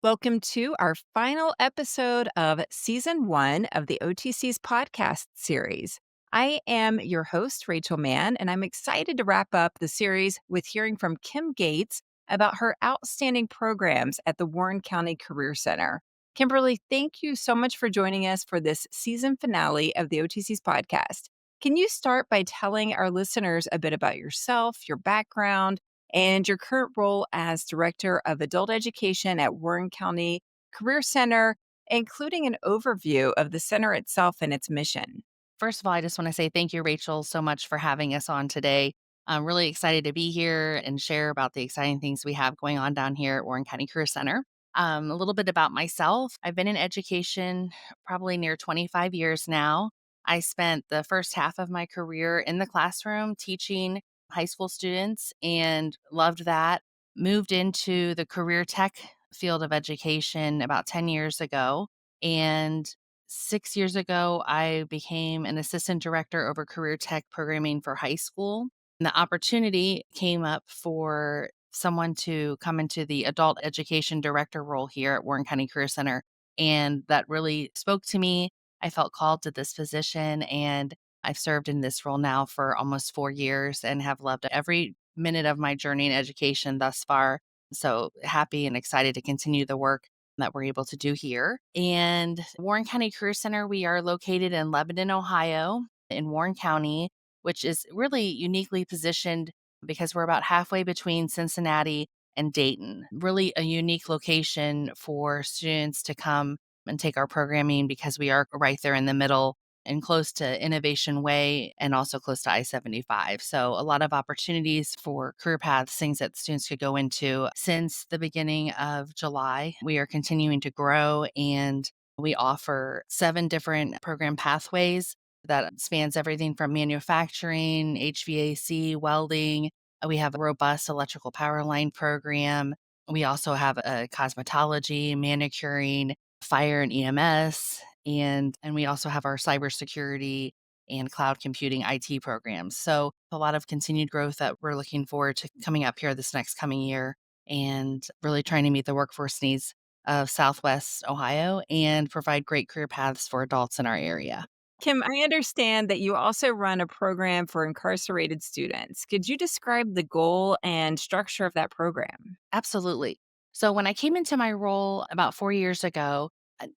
Welcome to our final episode of season one of the OTCs Podcast series. I am your host, Rachel Mann, and I'm excited to wrap up the series with hearing from Kim Gates about her outstanding programs at the Warren County Career Center. Kimberly, thank you so much for joining us for this season finale of the OTCs Podcast. Can you start by telling our listeners a bit about yourself, your background, and your current role as Director of Adult Education at Warren County Career Center, including an overview of the center itself and its mission? First of all, I just want to say thank you, Rachel, so much for having us on today. I'm really excited to be here and share about the exciting things we have going on down here at Warren County Career Center. A little bit about myself. I've been in education probably near 25 years now. I spent the first half of my career in the classroom teaching high school students and loved that. Moved into the career tech field of education about 10 years ago. And 6 years ago, I became an assistant director over career tech programming for high school. And the opportunity came up for someone to come into the adult education director role here at Warren County Career Center. And that really spoke to me. I felt called to this position, and I've served in this role now for almost 4 years and have loved every minute of my journey in education thus far. So happy and excited to continue the work that we're able to do here. And Warren County Career Center, we are located in Lebanon, Ohio, in Warren County, which is really uniquely positioned because we're about halfway between Cincinnati and Dayton. Really a unique location for students to come and take our programming because we are right there in the middle and close to Innovation Way and also close to I-75. So a lot of opportunities for career paths, things that students could go into. Since the beginning of July, we are continuing to grow and we offer 7 different program pathways that spans everything from manufacturing, HVAC, welding. We have a robust electrical power line program. We also have a cosmetology, manicuring, fire and EMS, and we also have our cybersecurity and cloud computing IT programs. So a lot of continued growth that we're looking forward to coming up here this next coming year and really trying to meet the workforce needs of Southwest Ohio and provide great career paths for adults in our area. Kim, I understand that you also run a program for incarcerated students. Could you describe the goal and structure of that program? Absolutely. So when I came into my role about 4 years ago,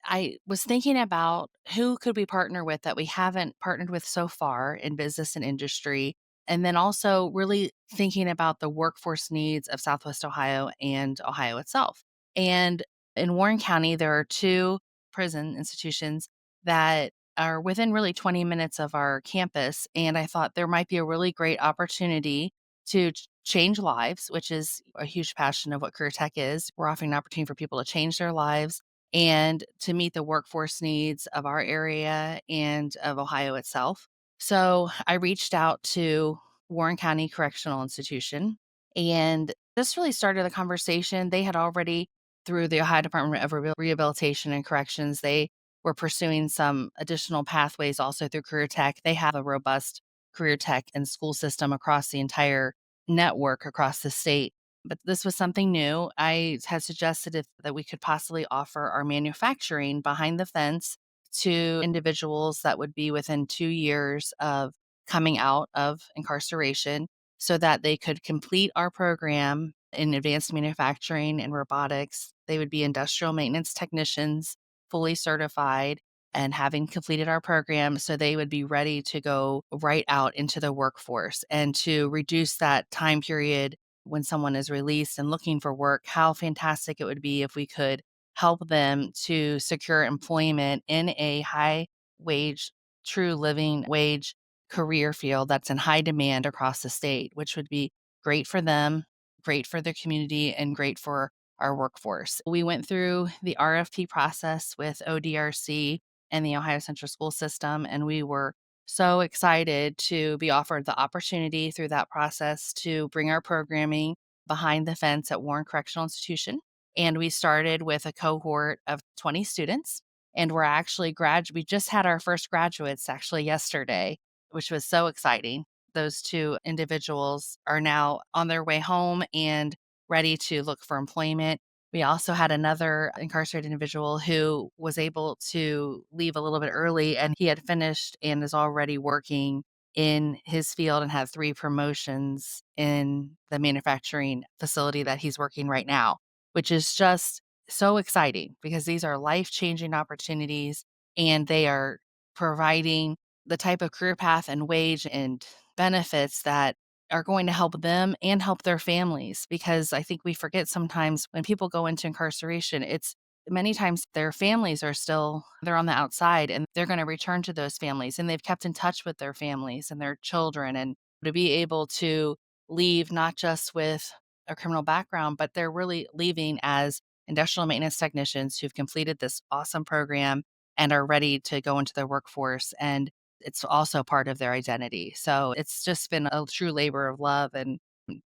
I was thinking about who could we partner with that we haven't partnered with so far in business and industry, and then also really thinking about the workforce needs of Southwest Ohio and Ohio itself. And in Warren County, there are 2 prison institutions that are within really 20 minutes of our campus, and I thought there might be a really great opportunity to change lives, which is a huge passion of what career tech is. We're offering an opportunity for people to change their lives and to meet the workforce needs of our area and of Ohio itself. So I reached out to Warren County Correctional Institution and this really started the conversation. They had already, through the Ohio Department of Rehabilitation and Corrections, they were pursuing some additional pathways also through career tech. They have a robust career tech and school system across the entire network across the state. But this was something new. I had suggested that we could possibly offer our manufacturing behind the fence to individuals that would be within 2 years of coming out of incarceration so that they could complete our program in advanced manufacturing and robotics. They would be industrial maintenance technicians, fully certified, and having completed our program so they would be ready to go right out into the workforce and to reduce that time period when someone is released and looking for work. How fantastic it would be if we could help them to secure employment in a high wage, true living wage career field that's in high demand across the state, which would be great for them, great for their community, and great for our workforce. We went through the RFP process with ODRC and the Ohio Central School System, and we were so excited to be offered the opportunity through that process to bring our programming behind the fence at Warren Correctional Institution. And we started with a cohort of 20 students, and we just had our first graduates actually yesterday, which was so exciting. Those 2 individuals are now on their way home and ready to look for employment. We also had another incarcerated individual who was able to leave a little bit early, and he had finished and is already working in his field and had 3 promotions in the manufacturing facility that he's working right now, which is just so exciting because these are life-changing opportunities, and they are providing the type of career path and wage and benefits that are going to help them and help their families, because I think we forget sometimes when people go into incarceration, it's many times their families are still they're on the outside, and they're gonna return to those families, and they've kept in touch with their families and their children, and to be able to leave not just with a criminal background, but they're really leaving as industrial maintenance technicians who've completed this awesome program and are ready to go into the workforce, and it's also part of their identity. So it's just been a true labor of love, and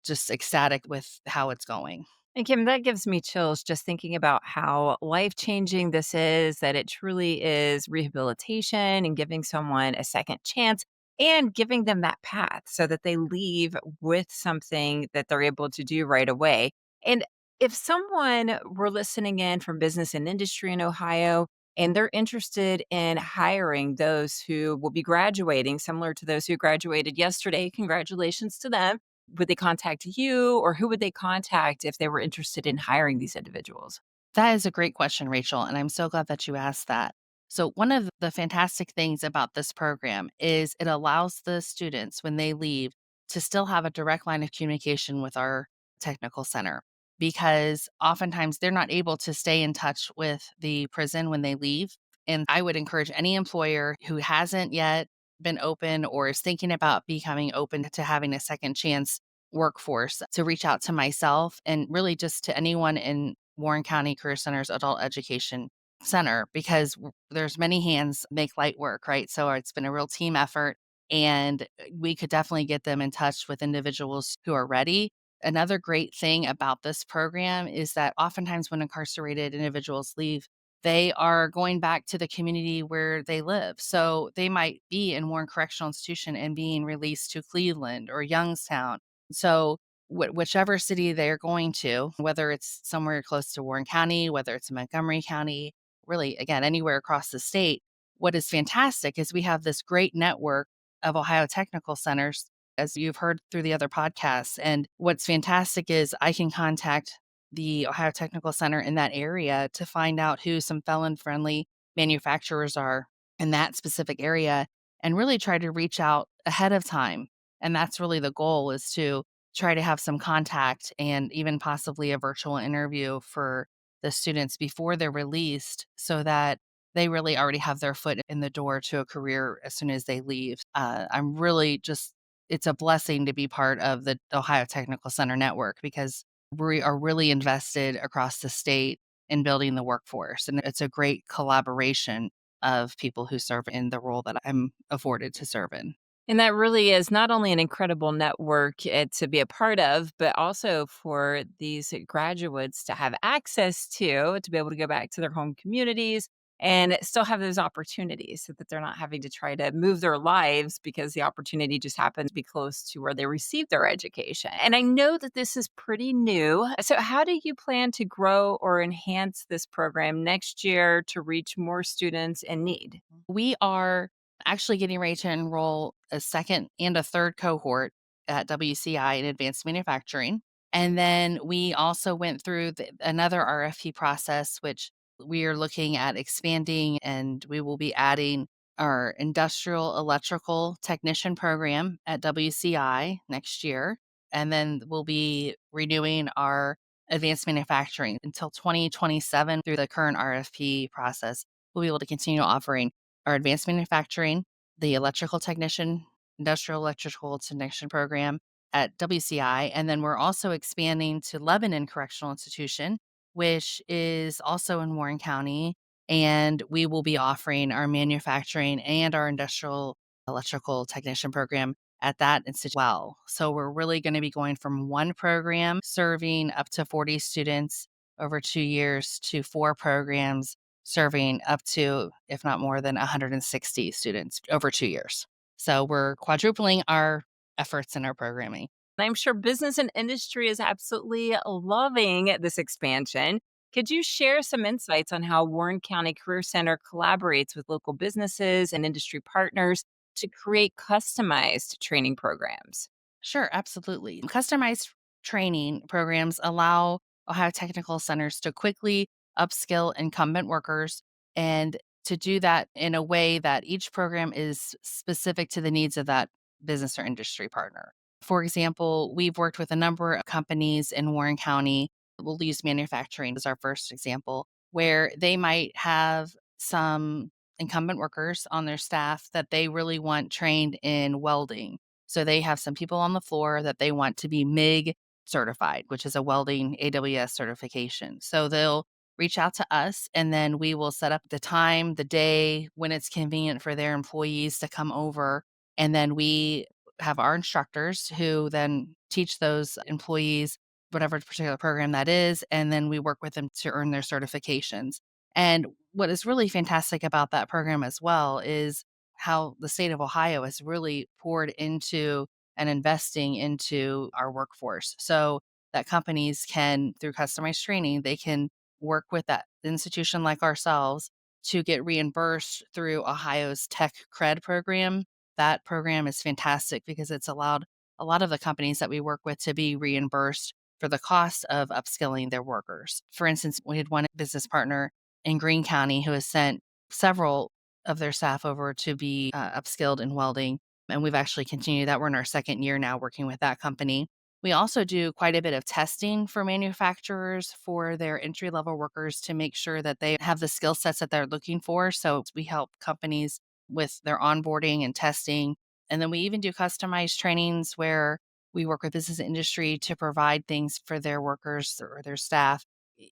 just ecstatic with how it's going. And Kim, that gives me chills just thinking about how life changing this is, that it truly is rehabilitation and giving someone a second chance and giving them that path so that they leave with something that they're able to do right away. And if someone were listening in from business and industry in Ohio and they're interested in hiring those who will be graduating, similar to those who graduated yesterday, congratulations to them, would they contact you, or who would they contact if they were interested in hiring these individuals? That is a great question, Rachel, and I'm so glad that you asked that. So, one of the fantastic things about this program is it allows the students, when they leave, to still have a direct line of communication with our technical center, because oftentimes they're not able to stay in touch with the prison when they leave. And I would encourage any employer who hasn't yet been open or is thinking about becoming open to having a second chance workforce to reach out to myself, and really just to anyone in Warren County Career Center's Adult Education Center, because there's many hands make light work, right? So it's been a real team effort, and we could definitely get them in touch with individuals who are ready. Another great thing about this program is that oftentimes when incarcerated individuals leave, they are going back to the community where they live. So they might be in Warren Correctional Institution and being released to Cleveland or Youngstown. So whichever city they're going to, whether it's somewhere close to Warren County, whether it's in Montgomery County, really, again, anywhere across the state, what is fantastic is we have this great network of Ohio technical centers, as you've heard through the other podcasts. And what's fantastic is I can contact the Ohio Technical Center in that area to find out who some felon friendly manufacturers are in that specific area, and really try to reach out ahead of time. And that's really the goal, is to try to have some contact and even possibly a virtual interview for the students before they're released, so that they really already have their foot in the door to a career as soon as they leave. I'm really just, it's a blessing to be part of the Ohio Technical Center network, because we are really invested across the state in building the workforce. And it's a great collaboration of people who serve in the role that I'm afforded to serve in. And that really is not only an incredible network to be a part of, but also for these graduates to have access to be able to go back to their home communities and still have those opportunities so that they're not having to try to move their lives because the opportunity just happens to be close to where they received their education. And I know that this is pretty new. So, how do you plan to grow or enhance this program next year to reach more students in need? We are actually getting ready to enroll a second and a third cohort at WCI in advanced manufacturing. And then we also went through another RFP process, which we are looking at expanding, and we will be adding our industrial electrical technician program at WCI next year. And then we'll be renewing our advanced manufacturing until 2027 through the current RFP process. We'll be able to continue offering our advanced manufacturing, the electrical technician, industrial electrical technician program at WCI. And then we're also expanding to Lebanon Correctional Institution, which is also in Warren County. And we will be offering our manufacturing and our industrial electrical technician program at that institute as well. So we're really going to be going from one program serving up to 40 students over 2 years to 4 programs serving up to, if not more than 160 students over 2 years. So we're quadrupling our efforts in our programming. I'm sure business and industry is absolutely loving this expansion. Could you share some insights on how Warren County Career Center collaborates with local businesses and industry partners to create customized training programs? Sure, absolutely. Customized training programs allow Ohio technical centers to quickly upskill incumbent workers and to do that in a way that each program is specific to the needs of that business or industry partner. For example, we've worked with a number of companies in Warren County. We'll use manufacturing as our first example, where they might have some incumbent workers on their staff that they really want trained in welding, so they have some people on the floor that they want to be MIG certified, which is a welding AWS certification. So they'll reach out to us and then we will set up the time, the day when it's convenient for their employees to come over. And then we have our instructors who then teach those employees whatever particular program that is. And then we work with them to earn their certifications. And what is really fantastic about that program as well is how the state of Ohio has really poured into and investing into our workforce. So that companies can, through customized training, they can work with that institution like ourselves to get reimbursed through Ohio's Tech Cred program. That program is fantastic because it's allowed a lot of the companies that we work with to be reimbursed for the cost of upskilling their workers. For instance, we had one business partner in Greene County who has sent several of their staff over to be upskilled in welding. And we've actually continued that. We're in our second year now working with that company. We also do quite a bit of testing for manufacturers for their entry level workers to make sure that they have the skill sets that they're looking for. So we help companies with their onboarding and testing. And then we even do customized trainings where we work with business industry to provide things for their workers or their staff.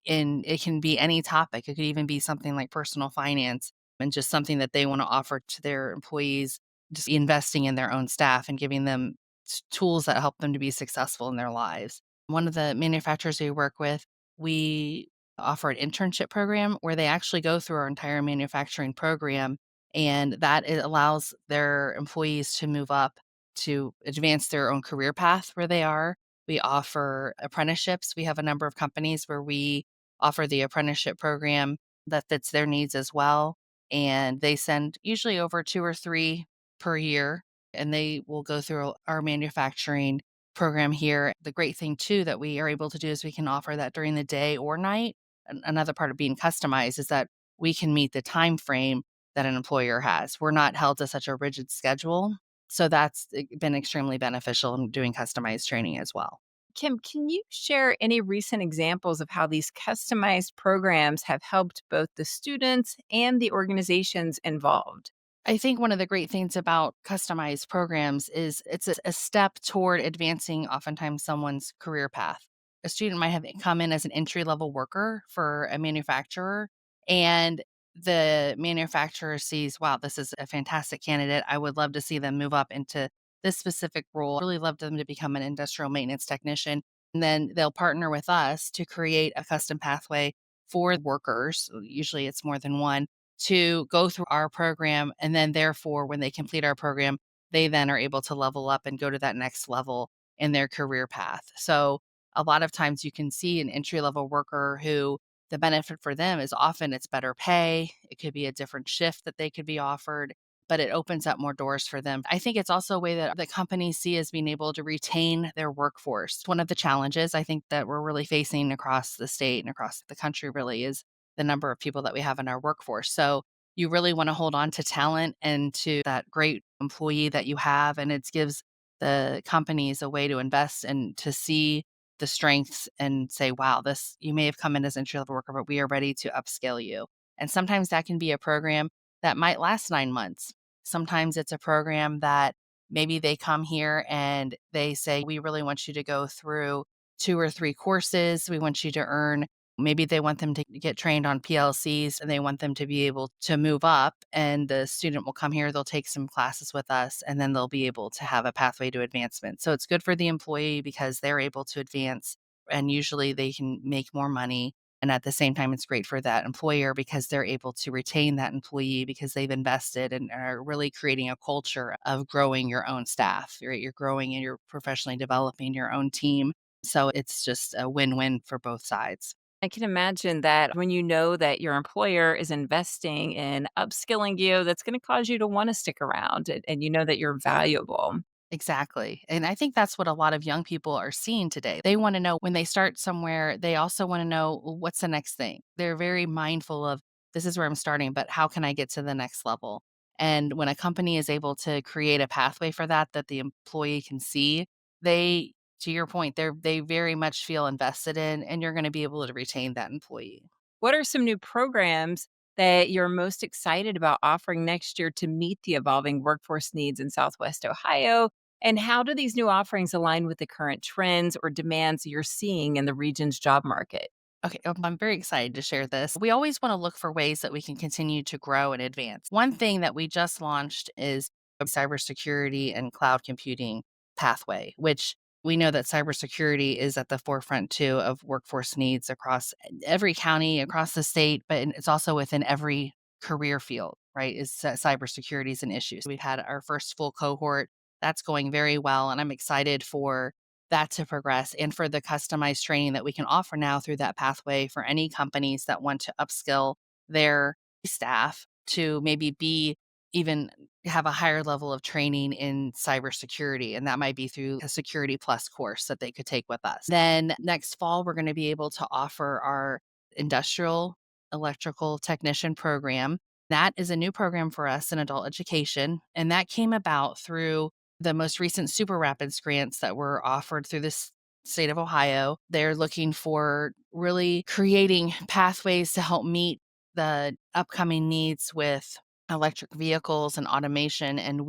And it can be any topic. It could even be something like personal finance and just something that they want to offer to their employees, just investing in their own staff and giving them tools that help them to be successful in their lives. One of the manufacturers we work with, we offer an internship program where they actually go through our entire manufacturing program, and that it allows their employees to move up to advance their own career path where they are. We offer apprenticeships. We have a number of companies where we offer the apprenticeship program that fits their needs as well, and they send usually over 2 or 3 per year, and they will go through our manufacturing program here. The great thing too that we are able to do is we can offer that during the day or night. Another part of being customized is that we can meet the time frame that an employer has. We're not held to such a rigid schedule. So that's been extremely beneficial in doing customized training as well. Kim, can you share any recent examples of how these customized programs have helped both the students and the organizations involved? I think one of the great things about customized programs is it's a step toward advancing oftentimes someone's career path. A student might have come in as an entry level worker for a manufacturer, and the manufacturer sees, wow, this is a fantastic candidate. I would love to see them move up into this specific role. Really love them to become an industrial maintenance technician. And then they'll partner with us to create a custom pathway for workers. Usually it's more than one to go through our program. And then, therefore, when they complete our program, they then are able to level up and go to that next level in their career path. So, a lot of times you can see an entry level worker who the benefit for them is often it's better pay. It could be a different shift that they could be offered, but it opens up more doors for them. I think it's also a way that the companies see as being able to retain their workforce. One of the challenges I think that we're really facing across the state and across the country really is the number of people that we have in our workforce. So you really want to hold on to talent and to that great employee that you have. And it gives the companies a way to invest and to see the strengths and say, wow, this, you may have come in as entry level worker, but we are ready to upscale you. And sometimes that can be a program that might last 9 months. Sometimes it's a program that maybe they come here and they say, we really want you to go through 2 or 3 courses. We want you to earn. Maybe they want them to get trained on PLCs and they want them to be able to move up, and the student will come here, they'll take some classes with us, and then they'll be able to have a pathway to advancement. So it's good for the employee because they're able to advance and usually they can make more money And at the same time, it's great for that employer because they're able to retain that employee because they've invested and are really creating a culture of growing your own staff, right? You're growing and you're professionally developing your own team. So it's just a win-win for both sides. I can imagine that when you know that your employer is investing in upskilling you, that's going to cause you to want to stick around and you know that you're valuable. Exactly. And I think that's what a lot of young people are seeing today. They want to know when they start somewhere, they also want to know, "Well, what's the next thing?" They're very mindful of this is where I'm starting, but how can I get to the next level? And when a company is able to create a pathway for that that the employee can see, they to your point, they very much feel invested in and you're going to be able to retain that employee. What are some new programs that you're most excited about offering next year to meet the evolving workforce needs in Southwest Ohio? And how do these new offerings align with the current trends or demands you're seeing in the region's job market? Okay, I'm very excited to share this. We always want to look for ways that we can continue to grow and advance. One thing that we just launched is a cybersecurity and cloud computing pathway, which we know that cybersecurity is at the forefront too of workforce needs across every county, across the state, but it's also within every career field, right? Cybersecurity is an issue. So we've had our first full cohort. That's going very well. And I'm excited for that to progress and for the customized training that we can offer now through that pathway for any companies that want to upskill their staff to maybe be even have a higher level of training in cybersecurity. And that might be through a Security Plus course that they could take with us. Then next fall, we're going to be able to offer our industrial electrical technician program. That is a new program for us in adult education. And that came about through the most recent Super Rapids grants that were offered through this state of Ohio. They're looking for really creating pathways to help meet the upcoming needs with electric vehicles and automation. And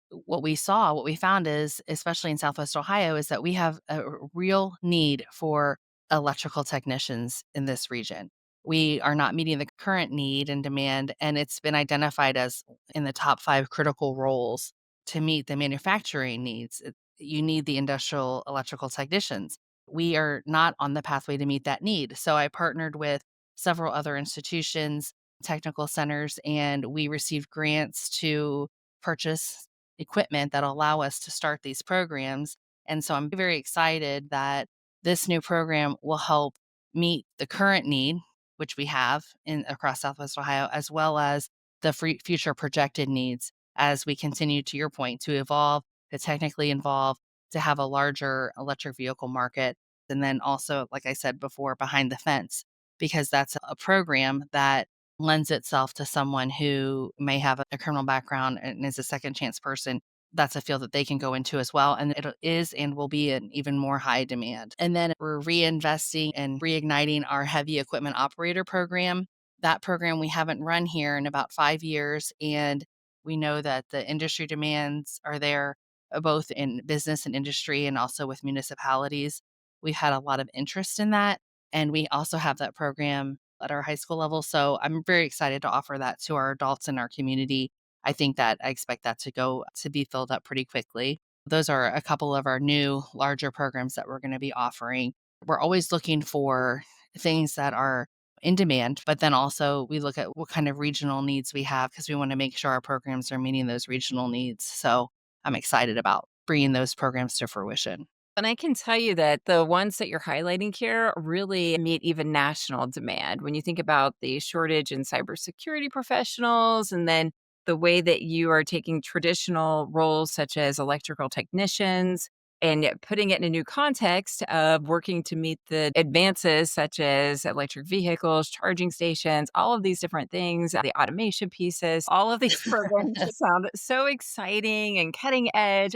what we found is, especially in Southwest Ohio, is that we have a real need for electrical technicians in this region. We are not meeting the current need and demand, and it's been identified as in the top 5 critical roles to meet the manufacturing needs. You need the industrial electrical technicians. We are not on the pathway to meet that need. So I partnered with several other institutions, technical centers, and we received grants to purchase equipment that allow us to start these programs. And so I'm very excited that this new program will help meet the current need, which we have in across Southwest Ohio, as well as the future projected needs as we continue, to your point, to evolve, to technically involve, to have a larger electric vehicle market. And then also, like I said before, behind the fence, because that's a program that lends itself to someone who may have a criminal background and is a second chance person. That's a field that they can go into as well. And it is and will be an even more high demand. And then we're reinvesting and reigniting our heavy equipment operator program. That program we haven't run here in about 5 years. And we know that the industry demands are there, both in business and industry and also with municipalities. We've had a lot of interest in that, and we also have that program at our high school level, so I'm very excited to offer that to our adults in our community. I expect that to be filled up pretty quickly. Those are a couple of our new larger programs that we're gonna be offering. We're always looking for things that are in demand, but then also we look at what kind of regional needs we have because we wanna make sure our programs are meeting those regional needs. So I'm excited about bringing those programs to fruition. And I can tell you that the ones that you're highlighting here really meet even national demand. When you think about the shortage in cybersecurity professionals, and then the way that you are taking traditional roles such as electrical technicians and yet putting it in a new context of working to meet the advances such as electric vehicles, charging stations, all of these different things, the automation pieces, all of these programs just sound so exciting and cutting edge.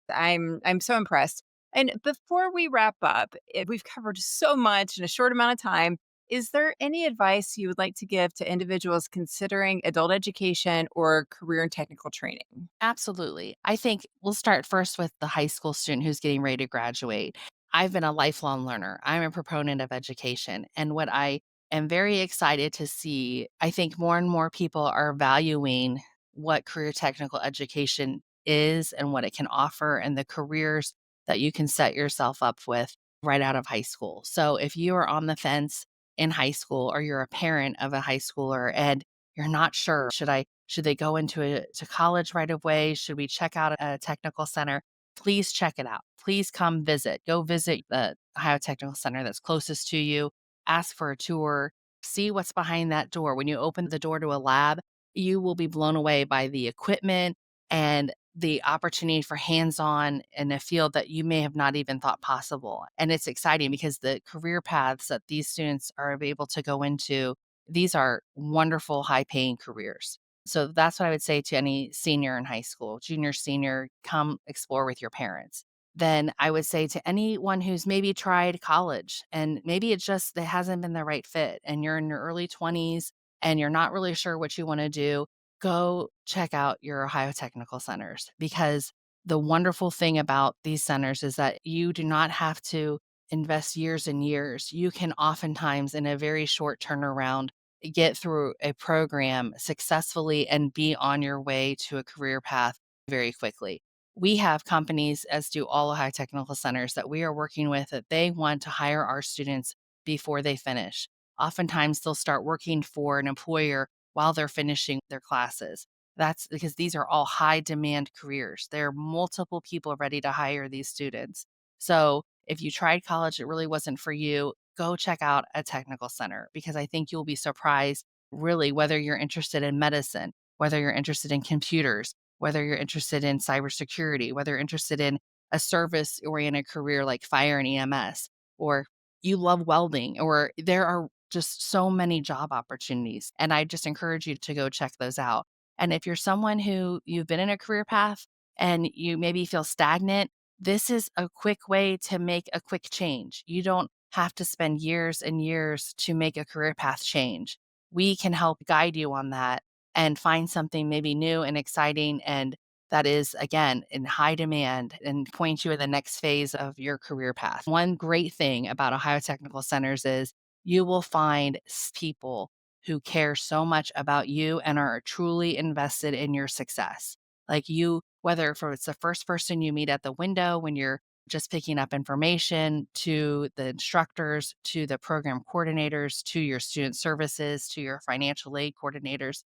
I'm so impressed. And before we wrap up, we've covered so much in a short amount of time. Is there any advice you would like to give to individuals considering adult education or career and technical training? Absolutely. I think we'll start first with the high school student who's getting ready to graduate. I've been a lifelong learner. I'm a proponent of education. And what I am very excited to see, I think more and more people are valuing what career technical education is and what it can offer and the careers that you can set yourself up with right out of high school. So if you are on the fence, in high school or you're a parent of a high schooler and you're not sure, should they go into to college right away? Should we check out a technical center? Please check it out. Please come visit. Go visit the Ohio Technical Center that's closest to you. Ask for a tour. See what's behind that door. When you open the door to a lab, you will be blown away by the equipment and the opportunity for hands-on in a field that you may have not even thought possible. And it's exciting because the career paths that these students are able to go into, these are wonderful high-paying careers. So that's what I would say to any senior in high school, junior, senior, come explore with your parents. Then I would say to anyone who's maybe tried college and maybe it hasn't been the right fit and you're in your early 20s and you're not really sure what you want to do, go check out your Ohio Technical Centers because the wonderful thing about these centers is that you do not have to invest years and years. You can oftentimes, in a very short turnaround, get through a program successfully and be on your way to a career path very quickly. We have companies, as do all Ohio Technical Centers, that we are working with that they want to hire our students before they finish. Oftentimes, they'll start working for an employer while they're finishing their classes. That's because these are all high demand careers. There are multiple people ready to hire these students. So if you tried college, it really wasn't for you, go check out a technical center because I think you'll be surprised really whether you're interested in medicine, whether you're interested in computers, whether you're interested in cybersecurity, whether you're interested in a service oriented career like fire and EMS, or you love welding, or there are just so many job opportunities. And I just encourage you to go check those out. And if you're someone who you've been in a career path and you maybe feel stagnant, this is a quick way to make a quick change. You don't have to spend years and years to make a career path change. We can help guide you on that and find something maybe new and exciting and that is again in high demand and point you in the next phase of your career path. One great thing about Ohio Technical Centers is you will find people who care so much about you and are truly invested in your success. Like you, whether for it's the first person you meet at the window when you're just picking up information, to the instructors, to the program coordinators, to your student services, to your financial aid coordinators,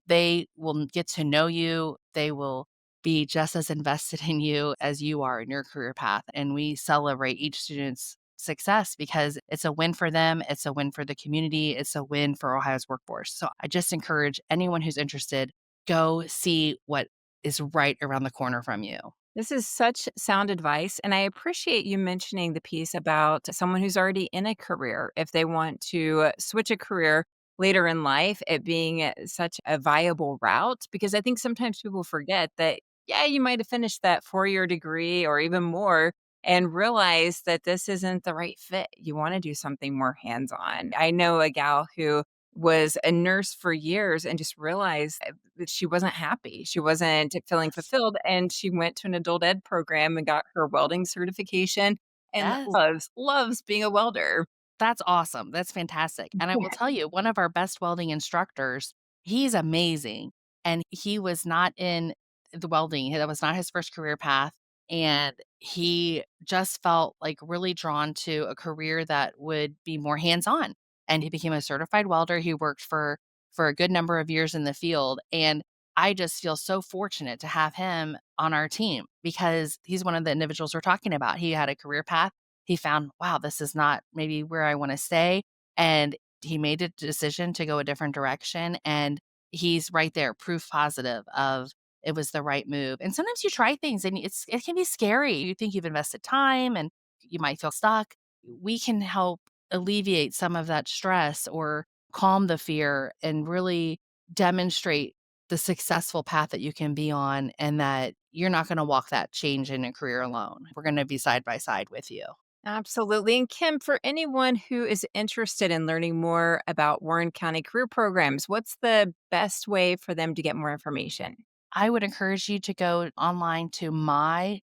they will get to know you. They will be just as invested in you as you are in your career path. And we celebrate each student's success because it's a win for them, it's a win for the community, it's a win for Ohio's workforce. So I just encourage anyone who's interested, go see what is right around the corner from you. This is such sound advice. And I appreciate you mentioning the piece about someone who's already in a career. If they want to switch a career later in life, it being such a viable route, because I think sometimes people forget that, yeah, you might have finished that 4-year degree or even more and realize that this isn't the right fit. You want to do something more hands on. I know a gal who was a nurse for years and just realized that she wasn't happy. She wasn't feeling Yes. fulfilled, and she went to an adult ed program and got her welding certification and Yes. loves being a welder. That's awesome. That's fantastic. And I will Yeah. tell you, one of our best welding instructors, he's amazing. And he was not in the welding. That was not his first career path. And he just felt like really drawn to a career that would be more hands-on. And he became a certified welder. He worked for a good number of years in the field. And I just feel so fortunate to have him on our team because he's one of the individuals we're talking about. He had a career path he found, wow, this is not maybe where I want to stay. And he made a decision to go a different direction. And he's right there, proof positive of it was the right move. And sometimes you try things and it can be scary. You think you've invested time and you might feel stuck. We can help alleviate some of that stress or calm the fear and really demonstrate the successful path that you can be on and that you're not going to walk that change in a career alone. We're going to be side by side with you. Absolutely. And Kim, for anyone who is interested in learning more about Warren County career programs, what's the best way for them to get more information? I would encourage you to go online to mywccc.org,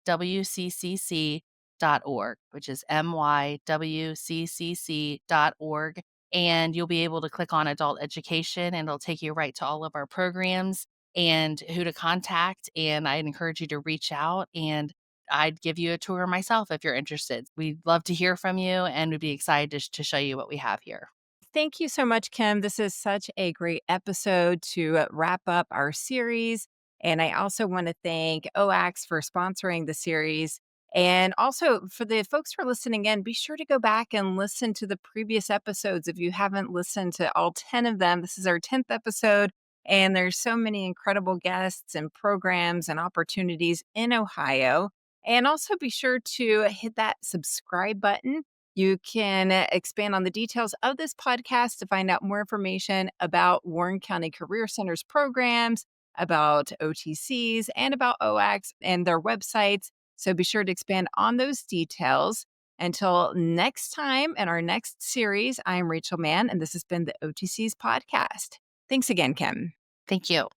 which is mywccc.org, and you'll be able to click on adult education and it'll take you right to all of our programs and who to contact. And I'd encourage you to reach out and I'd give you a tour myself if you're interested. We'd love to hear from you and we'd be excited to show you what we have here. Thank you so much, Kim. This is such a great episode to wrap up our series. And I also want to thank OAX for sponsoring the series. And also for the folks who are listening in, be sure to go back and listen to the previous episodes if you haven't listened to all 10 of them. This is our 10th episode, and there's so many incredible guests and programs and opportunities in Ohio. And also be sure to hit that subscribe button. You can expand on the details of this podcast to find out more information about Warren County Career Center's programs, about OTCs, and about OAX and their websites. So be sure to expand on those details. Until next time in our next series, I am Rachel Mann, and this has been the OTCs Podcast. Thanks again, Kim. Thank you.